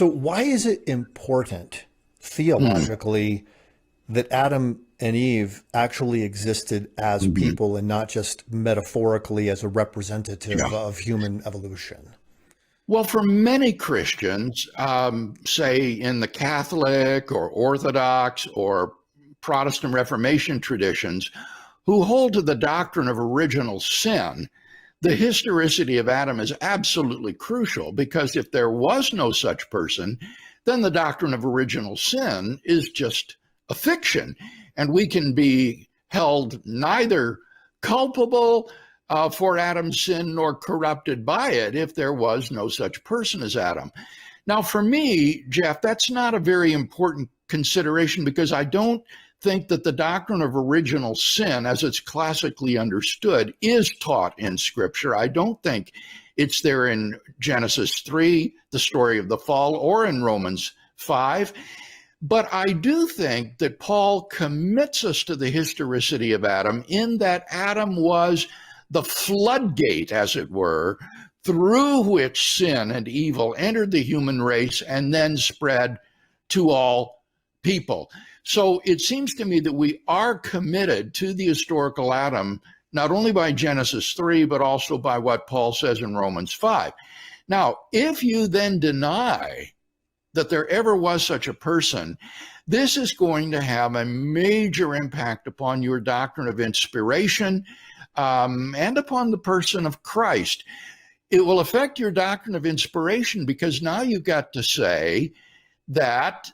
So why is it important theologically that Adam and Eve actually existed as people and not just metaphorically as a representative of human evolution? Well, for many Christians, say in the Catholic or Orthodox or Protestant Reformation traditions, who hold to the doctrine of original sin, the historicity of Adam is absolutely crucial, because if there was no such person, then the doctrine of original sin is just a fiction, and we can be held neither culpable for Adam's sin nor corrupted by it if there was no such person as Adam. Now, for me, Jeff, that's not a very important consideration, because I don't think that the doctrine of original sin, as it's classically understood, is taught in Scripture. I don't think it's there in Genesis 3, the story of the fall, or in Romans 5. But I do think that Paul commits us to the historicity of Adam, in that Adam was the floodgate, as it were, through which sin and evil entered the human race and then spread to all people. So it seems to me that we are committed to the historical Adam, not only by Genesis 3, but also by what Paul says in Romans 5. Now, if you then deny that there ever was such a person, this is going to have a major impact upon your doctrine of inspiration and upon the person of Christ. It will affect your doctrine of inspiration, because now you've got to say that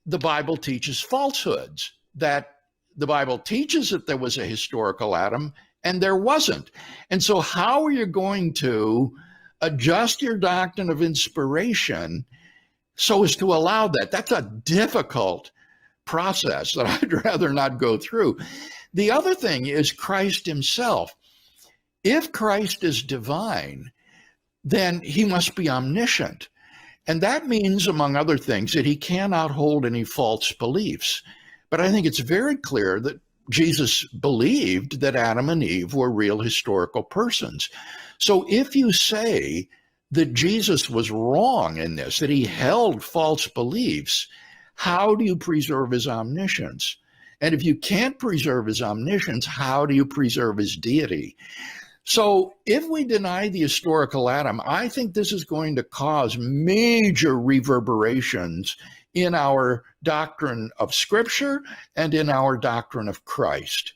the Bible teaches falsehoods, that the Bible teaches that there was a historical Adam and there wasn't. And so how are you going to adjust your doctrine of inspiration so as to allow that? That's a difficult process that I'd rather not go through. The other thing is Christ himself. If Christ is divine, then he must be omniscient. And that means, among other things, that he cannot hold any false beliefs. But I think it's very clear that Jesus believed that Adam and Eve were real historical persons. So if you say that Jesus was wrong in this, that he held false beliefs, how do you preserve his omniscience? And if you can't preserve his omniscience, how do you preserve his deity? So if we deny the historical Adam, I think this is going to cause major reverberations in our doctrine of Scripture and in our doctrine of Christ.